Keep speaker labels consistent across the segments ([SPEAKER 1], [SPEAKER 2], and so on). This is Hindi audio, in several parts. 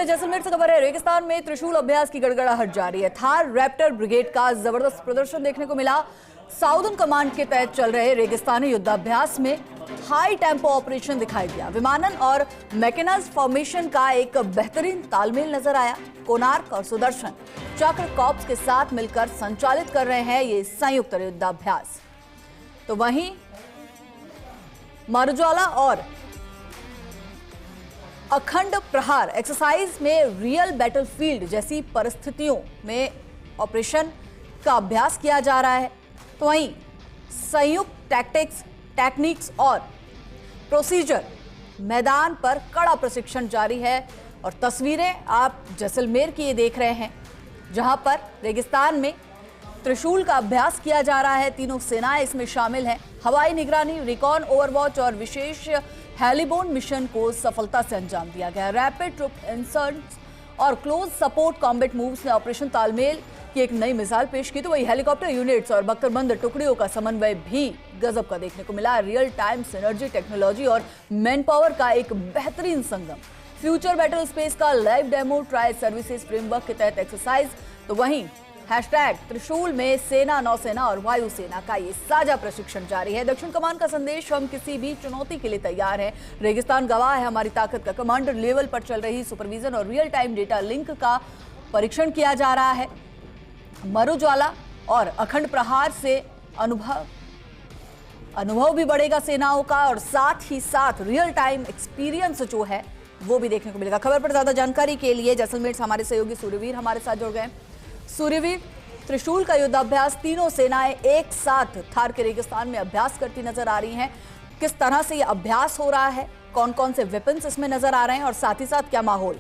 [SPEAKER 1] से जैसलमेर से खबर है। रेगिस्तान में त्रिशूल अभ्यास की गड़गड़ाहट जारी है। थार रैप्टर ब्रिगेड का जबरदस्त प्रदर्शन देखने को मिला। साउदर्न कमांड के तहत चल रहे रेगिस्तानी युद्धाभ्यास में हाई टेम्पो ऑपरेशन दिखाई दिया। विमानन और मैकेनाइज्ड फॉर्मेशन का एक बेहतरीन तालमेल नजर आया। कोणार्क और सुदर्शन चक्र कॉर्प्स के साथ मिलकर संचालित कर रहे हैं ये संयुक्त युद्धाभ्यास। तो वहीं मारुज्वाला और अखंड प्रहार एक्सरसाइज में रियल बैटलफील्ड जैसी परिस्थितियों में ऑपरेशन का अभ्यास किया जा रहा है। तो वहीं संयुक्त टेक्निक्स और प्रोसीजर मैदान पर कड़ा प्रशिक्षण जारी है। और तस्वीरें आप जैसलमेर की ये देख रहे हैं, जहां पर रेगिस्तान में त्रिशूल का अभ्यास किया जा रहा है। तीनों सेनाएं इसमें शामिल हैं। हवाई निगरानी, रिकॉन, ओवरवॉच और विशेष हेलीबोर्न मिशन को सफलता से अंजाम दिया गया। रैपिड ट्रुप इंसर्ट्स और क्लोज सपोर्ट कॉम्बैट मूव्स ने ऑपरेशन तालमेल की एक नई मिसाल पेश की। तो वही हेलीकॉप्टर यूनिट्स और बख्तरबंद टुकड़ियों का समन्वय भी गजब का देखने को मिला। रियल टाइम सिनर्जी, टेक्नोलॉजी और मैन पावर का एक बेहतरीन संगम। फ्यूचर बैटल स्पेस का live demo trial services framework के तहत एक्सरसाइज। तो वहीं हैशटैग त्रिशूल में सेना, नौसेना और वायुसेना का ये साझा प्रशिक्षण जारी है। दक्षिण कमान का संदेश, हम किसी भी चुनौती के लिए तैयार हैं। रेगिस्तान गवाह है हमारी ताकत का। कमांडर लेवल पर चल रही सुपरविजन और रियल टाइम डेटा लिंक का परीक्षण किया जा रहा है। मारुज्वाला और अखंड प्रहार से अनुभव भी बढ़ेगा सेनाओं का, और साथ ही साथ रियल टाइम एक्सपीरियंस जो है वो भी देखने को मिलेगा। खबर पर ज्यादा जानकारी के लिए जैसलमेर से हमारे सहयोगी सूर्यवीर हमारे साथ जुड़ गए। सूर्यवीर, त्रिशूल का युद्धाभ्यास, तीनों सेनाएं एक साथ थार के रेगिस्तान में अभ्यास करती नजर आ रही हैं। किस तरह से यह अभ्यास हो रहा है, कौन कौन से वेपन्स इसमें नजर आ रहे हैं और साथ ही साथ क्या माहौल?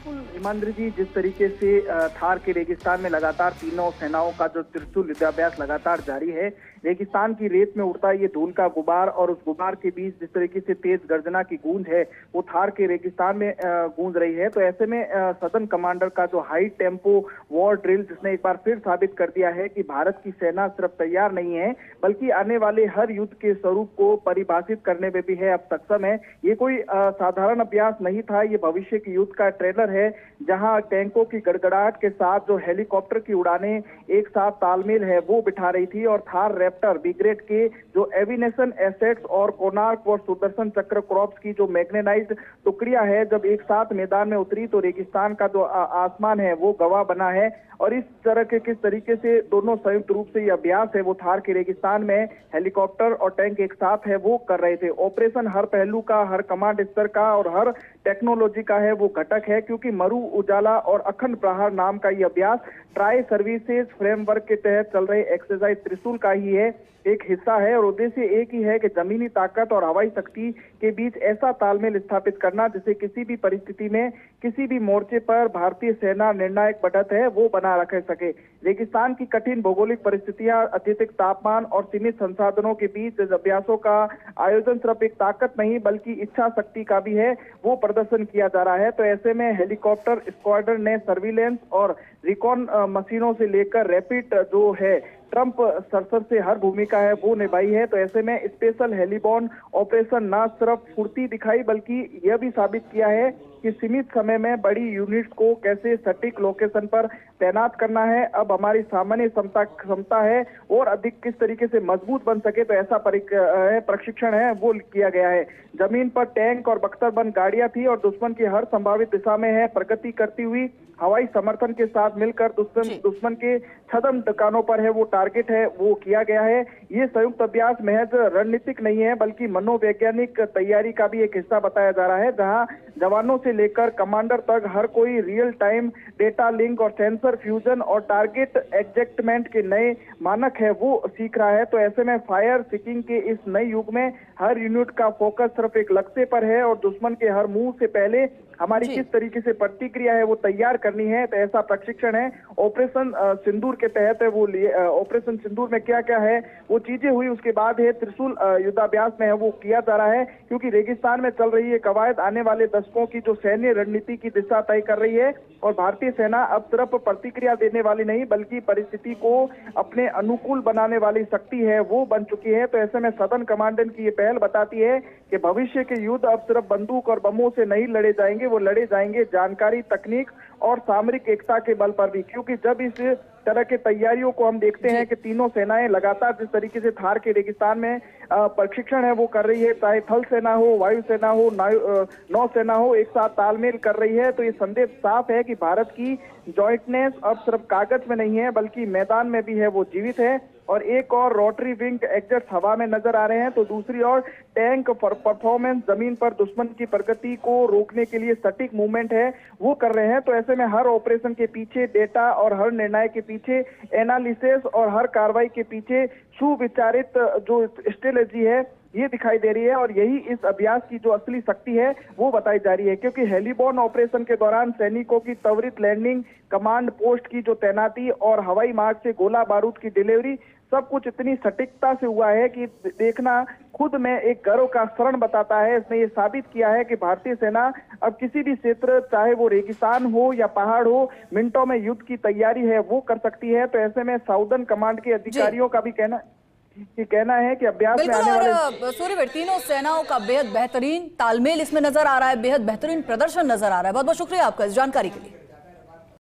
[SPEAKER 2] हिमांद्री जी, जिस तरीके से थार के रेगिस्तान में लगातार तीनों सेनाओं का जो त्रिशूल युद्धाभ्यास लगातार जारी है, रेगिस्तान की रेत में उड़ता ये धूल का गुबार और उस गुबार के बीच जिस तरीके से तेज गर्जना की गूंज है वो थार के रेगिस्तान में गूंज रही है। तो ऐसे में सदर्न कमांडर का जो हाई टेम्पो वॉर ड्रिल, जिसने एक बार फिर साबित कर दिया है कि भारत की सेना सिर्फ तैयार नहीं है बल्कि आने वाले हर युद्ध के स्वरूप को परिभाषित करने में भी है अब सक्षम है। ये कोई साधारण अभ्यास नहीं था, ये भविष्य के युद्ध का ट्रेलर है, जहां टैंकों की गड़गड़ाहट के साथ जो हेलीकॉप्टर की उड़ानें एक साथ तालमेल है वो बिठा रही थी। और थार रैप्टर ब्रिगेड के जो एविनेशन एसेट्स और कोणार्क और सुदर्शन चक्र कॉर्प्स की जो मैग्नेटाइज्ड टुकड़ियां है, जब एक साथ मैदान में उतरी तो रेगिस्तान का जो आसमान है वो गवाह बना है। और इस तरह के किस तरीके से दोनों संयुक्त रूप से ये अभ्यास है वो थार के रेगिस्तान में हेलीकॉप्टर और टैंक एक साथ है वो कर रहे थे। ऑपरेशन हर पहलू का, हर कमांड स्तर का और हर टेक्नोलॉजी का है वो घटक है, क्योंकि मारुज्वाला और अखंड प्रहार नाम का ये अभ्यास ट्राई सर्विसेज फ्रेमवर्क के तहत चल रहे एक्सरसाइज त्रिशूल का ही है, एक हिस्सा है। और उद्देश्य एक ही है कि जमीनी ताकत और हवाई शक्ति के बीच ऐसा तालमेल स्थापित करना जिसे किसी भी परिस्थिति में किसी भी मोर्चे पर भारतीय सेना निर्णायक बढ़त है वो बना रख सके। रेगिस्तान की कठिन भौगोलिक परिस्थितियां, अत्यधिक तापमान और सीमित संसाधनों के बीच इस अभ्यासों का आयोजन सिर्फ एक ताकत नहीं बल्कि इच्छा शक्ति का भी है वो प्रदर्शन किया जा रहा है। तो ऐसे में हेलीकॉप्टर स्क्वाड्रन ने सर्विलेंस और रिकॉन मशीनों से लेकर रैपिड जो है ट्रंप सरसर से हर भूमिका है वो निभाई है। तो ऐसे में स्पेशल हेलीबॉर्न ऑपरेशन न सिर्फ फुर्ती दिखाई बल्कि यह भी साबित किया है कि सीमित समय में बड़ी यूनिट्स को कैसे सटीक लोकेशन पर तैनात करना है। अब हमारी सामान्य क्षमता है और अधिक किस तरीके से मजबूत बन सके, तो ऐसा प्रशिक्षण है वो किया गया है। जमीन पर टैंक और बख्तरबंद गाड़ियां थी और दुश्मन की हर संभावित दिशा में है प्रगति करती हुई हवाई समर्थन के साथ मिलकर दुश्मन के छद्म ठिकानों पर है वो टारगेट है वो किया गया है। ये संयुक्त अभ्यास महज रणनीतिक नहीं है बल्कि मनोवैज्ञानिक तैयारी का भी एक हिस्सा बताया जा रहा है, जहां जवानों से लेकर कमांडर तक हर कोई रियल टाइम डेटा लिंक और सेंसर फ्यूजन और टारगेट एग्जैक्टमेंट के नए मानक है वो सीख रहा है। तो ऐसे में फायर सीकिंग के इस नए युग में हर यूनिट का फोकस सिर्फ एक लक्ष्य पर है और दुश्मन के हर मूव से पहले हमारी किस तरीके से प्रतिक्रिया है वो तैयार करनी है। तो ऐसा प्रशिक्षण है ऑपरेशन सिंदूर के तहत है वो ऑपरेशन सिंदूर में क्या क्या है वो चीजें हुई उसके बाद है त्रिशूल युद्धाभ्यास में है वो किया जा रहा है, क्योंकि रेगिस्तान में चल रही है कवायद आने वाले दशकों की जो सैन्य रणनीति की दिशा तय कर रही है। और भारतीय सेना अब सिर्फ प्रतिक्रिया देने वाली नहीं बल्कि परिस्थिति को अपने अनुकूल बनाने वाली शक्ति है वो बन चुकी है। तो ऐसे में सदर्न कमांडर की ये पहल बताती है कि भविष्य के युद्ध अब सिर्फ बंदूक और बमों से नहीं लड़े जाएंगे जाएंगे वो लड़े जाएंगे जानकारी, तकनीक और सामरिक एकता के बल पर भी। क्योंकि जब इस तरह की तैयारियों को हम देखते हैं कि तीनों सेनाएं लगातार जिस तरीके से थार के रेगिस्तान में प्रशिक्षण है वो कर रही है, चाहे थल सेना हो, वायुसेना हो, नौसेना हो, एक साथ तालमेल कर रही है, तो ये संदेश साफ है कि भारत की जॉइंटनेस अब सिर्फ कागज में नहीं है बल्कि मैदान में भी है, वो जीवित है। और एक और रोटरी विंग एग्जस्ट हवा में नजर आ रहे हैं, तो दूसरी ओर टैंक परफॉर्मेंस जमीन पर दुश्मन की प्रगति को रोकने के लिए सटीक मूवमेंट है वो कर रहे हैं। तो ऐसे में हर ऑपरेशन के पीछे डेटा और हर निर्णय के पीछे एनालिसिस और हर कार्रवाई के पीछे सुविचारित जो स्ट्रेटेजी है ये दिखाई दे रही है। और यही इस अभ्यास की जो असली शक्ति है वो बताई जा रही है, क्योंकि हेलीबॉर्न ऑपरेशन के दौरान सैनिकों की त्वरित लैंडिंग, कमांड पोस्ट की जो तैनाती और हवाई मार्ग से गोला बारूद की डिलीवरी, सब कुछ इतनी सटीकता से हुआ है कि देखना खुद में एक गर्व का क्षण बताता है। इसने ये साबित किया है कि भारतीय सेना अब किसी भी क्षेत्र, चाहे वो रेगिस्तान हो या पहाड़ हो, मिनटों में युद्ध की तैयारी है वो कर सकती है। तो ऐसे में साउदर्न कमांड के अधिकारियों का भी कहना है कि अभ्यास में आने वाले
[SPEAKER 1] सूर्यवीर तीनों सेनाओं का बेहद बेहतरीन तालमेल इसमें नजर आ रहा है, बेहद बेहतरीन प्रदर्शन नजर आ रहा है। बहुत बहुत शुक्रिया आपका इस जानकारी के लिए।